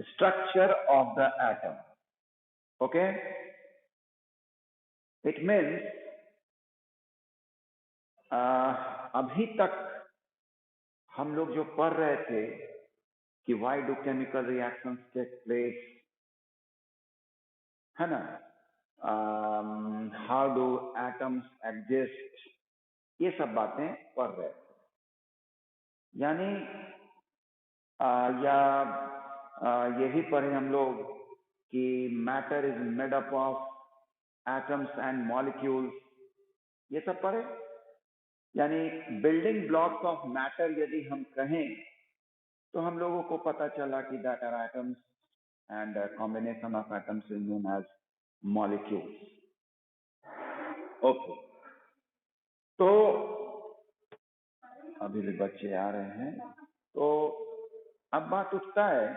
structure of the atom. Okay, it means अभी तक हम लोग जो पढ़ रहे थे कि why do chemical reactions take place, है ना, how do atoms exist, ये सब बातें पढ़ रहे थे। यानी यही पढ़े हम लोग कि matter is made up of atoms and molecules, ये सब पढ़े। यानी बिल्डिंग ब्लॉक्स ऑफ मैटर यदि हम कहें तो हम लोगों को पता चला कि that are atoms and combination of atoms is known as molecules. Okay, तो अभी भी बच्चे आ रहे हैं, तो अब बात उठता है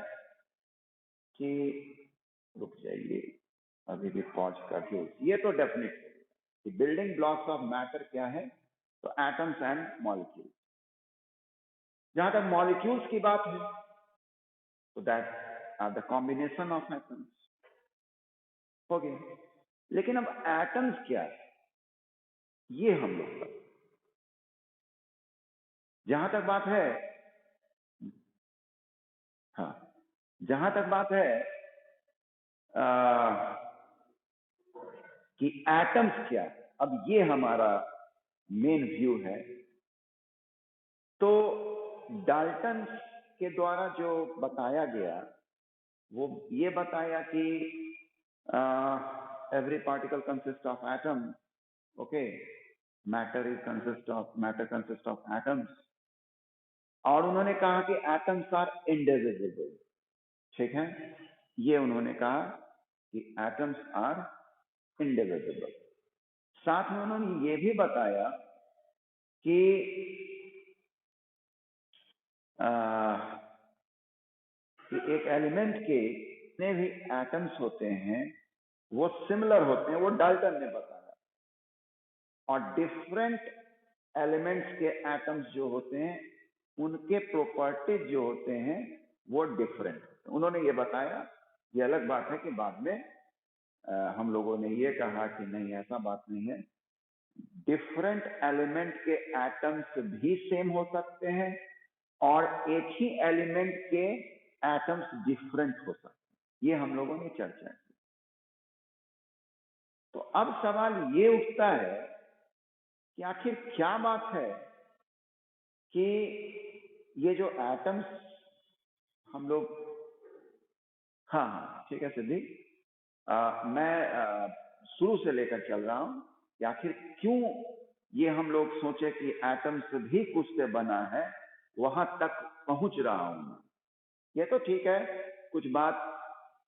कि रुक जाइए, अभी भी पॉज करके, ये तो डेफिनेट है कि बिल्डिंग ब्लॉक्स ऑफ मैटर क्या है, तो एटम्स एंड मॉलिक्यूल्स। जहां तक मॉलिक्यूल्स की बात है तो that are the combination of atoms. Okay, लेकिन अब एटम्स क्या है ये हम लोग का, जहां तक बात है, हाँ, जहां तक बात है कि एटम्स क्या है, अब ये हमारा मेन व्यू है। तो डाल्टन के द्वारा जो बताया गया वो ये बताया कि every particle consist of atom, okay, matter consist of atoms, और उन्होंने कहा कि एटम्स आर इंडिविजिबल। ठीक है, ये उन्होंने कहा कि एटम्स आर इंडिविजिबल। साथ में उन्होंने ये भी बताया कि एक एलिमेंट के जितने भी एटम्स होते हैं वो सिमिलर होते हैं, वो डाल्टन ने बताया, और डिफरेंट एलिमेंट्स के एटम्स जो होते हैं उनके प्रॉपर्टीज जो होते हैं वो डिफरेंट होते हैं। उन्होंने ये बताया। ये अलग बात है कि बाद में हम लोगों ने ये कहा कि नहीं, ऐसा बात नहीं है, डिफरेंट एलिमेंट के एटम्स भी सेम हो सकते हैं और एक ही एलिमेंट के एटम्स डिफरेंट हो सकते हैं। ये हम लोगों ने चर्चा की। तो अब सवाल ये उठता है कि आखिर क्या बात है कि ये जो एटम्स हम लोग, हाँ हाँ ठीक है सिद्धि, मैं शुरू से लेकर चल रहा हूं कि आखिर क्यों ये हम लोग सोचे कि एटम्स भी कुछ से बना है, वहां तक पहुंच रहा हूं। ये तो ठीक है, कुछ बात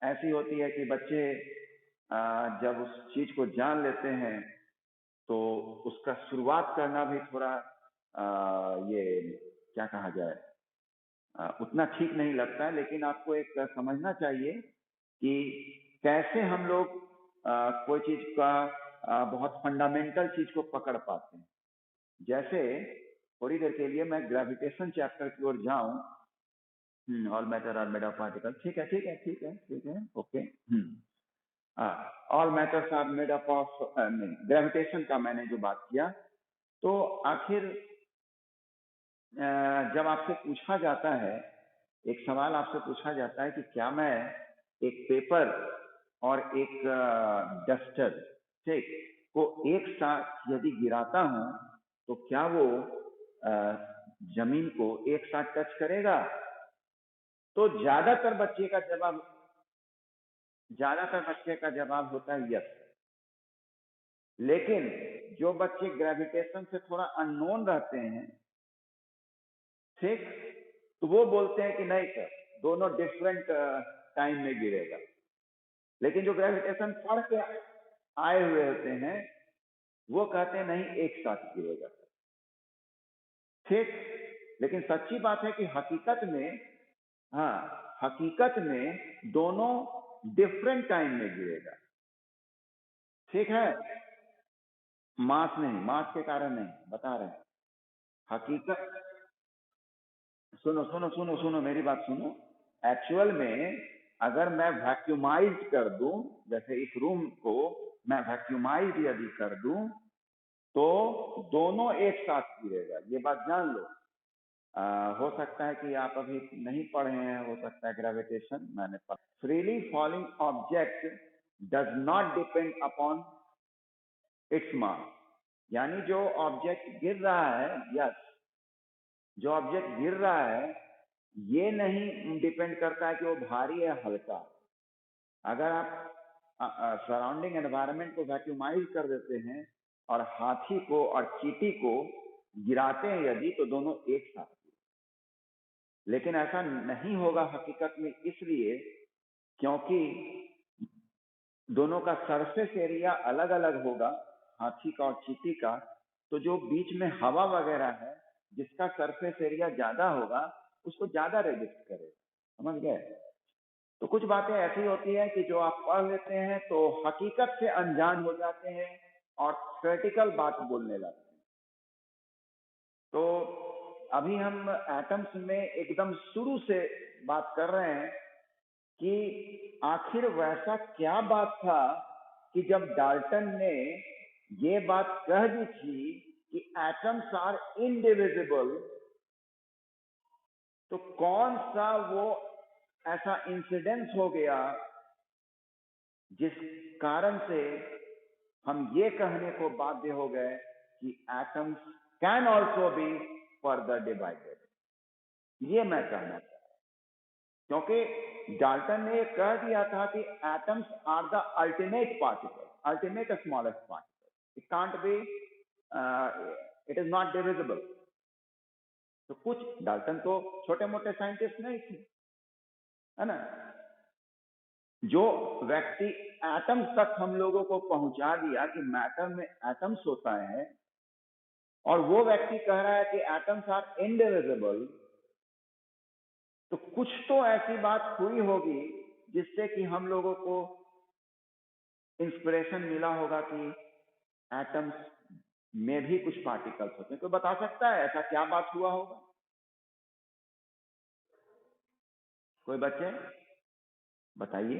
ऐसी होती है कि बच्चे जब उस चीज को जान लेते हैं तो उसका शुरुआत करना भी थोड़ा ये क्या कहा जाए, उतना ठीक नहीं लगता है। लेकिन आपको एक समझना चाहिए कि कैसे हम लोग कोई चीज का बहुत फंडामेंटल चीज को पकड़ पाते हैं। जैसे थोड़ी देर के लिए मैं ग्रेविटेशन चैप्टर की ओर जाऊं, all matter are made of particle, ठीक है ठीक है ठीक है ठीक है, okay, all matters are made up of, नहीं, ग्रेविटेशन का मैंने जो बात किया, तो आखिर जब आपसे पूछा जाता है, एक सवाल आपसे पूछा जाता है कि क्या मैं एक पेपर और एक डस्टर, ठीक, को एक साथ यदि गिराता हूं तो क्या वो जमीन को एक साथ टच करेगा? तो ज्यादातर बच्चे का जवाब होता है यस। लेकिन जो बच्चे ग्रेविटेशन से थोड़ा अननोन रहते हैं, ठीक, तो वो बोलते हैं कि नहीं सर, दोनों डिफरेंट टाइम में गिरेगा। लेकिन जो ग्रेविटेशन पढ़ के आए हुए होते हैं वो कहते हैं नहीं, एक साथ गिरेगा, ठीक। लेकिन सच्ची बात है कि हकीकत में, हाँ, हकीकत में दोनों डिफरेंट टाइम में गिरेगा, ठीक है। मास नहीं, मास के कारण नहीं, बता रहे हैं हकीकत। सुनो सुनो सुनो सुनो, मेरी बात सुनो। एक्चुअल में अगर मैं वैक्यूमाइज कर दूं, जैसे इस रूम को मैं वैक्यूमाइज यदि कर दूं, तो दोनों एक साथ गिरेगा, ये बात जान लो। हो सकता है कि आप अभी नहीं पढ़े हैं, हो सकता है ग्रेविटेशन मैंने पढ़ा। Freely falling object does not depend upon its mass, यानी जो ऑब्जेक्ट गिर रहा है, यस, जो ऑब्जेक्ट गिर रहा है ये नहीं डिपेंड करता है कि वो भारी है हल्का। अगर आप सराउंडिंग एनवायरनमेंट को वैक्यूमाइज कर देते हैं और हाथी को और चींटी को गिराते हैं यदि, तो दोनों एक साथ। लेकिन ऐसा नहीं होगा हकीकत में, इसलिए क्योंकि दोनों का सरफेस एरिया अलग अलग होगा, हाथी का और चींटी का। तो जो बीच में हवा वगैरह है, जिसका सरफेस एरिया ज्यादा होगा, उसको ज्यादा रेजिस्ट करेगा। समझ गए? तो कुछ बातें ऐसी होती है कि जो आप पढ़ लेते हैं तो हकीकत से अनजान हो जाते हैं और थ्योरेटिकल बात बोलने लगते हैं। तो अभी हम एटम्स में एकदम शुरू से बात कर रहे हैं कि आखिर वैसा क्या बात था कि जब डाल्टन ने ये बात कह दी थी कि एटम्स आर इनडिविजिबल, तो कौन सा वो ऐसा इंसिडेंस हो गया जिस कारण से हम ये कहने को बाध्य हो गए कि atoms can also be further divided. ये मैं कहना चाहता हूं, क्योंकि डाल्टन ने कह दिया था कि atoms are the ultimate particle, ultimate smallest particle, it can't be, it is not divisible. तो कुछ डाल्टन तो छोटे मोटे साइंटिस्ट नहीं थे, है ना। जो व्यक्ति एटम्स तक हम लोगों को पहुंचा दिया कि मैटर में एटम्स होता है, और वो व्यक्ति कह रहा है कि एटम्स आर इनडिविजिबल, तो कुछ तो ऐसी बात हुई होगी जिससे कि हम लोगों को इंस्पिरेशन मिला होगा कि एटम्स में भी कुछ पार्टिकल्स होते हैं। तो बता सकता है ऐसा क्या बात हुआ होगा? कोई बच्चे बताइए।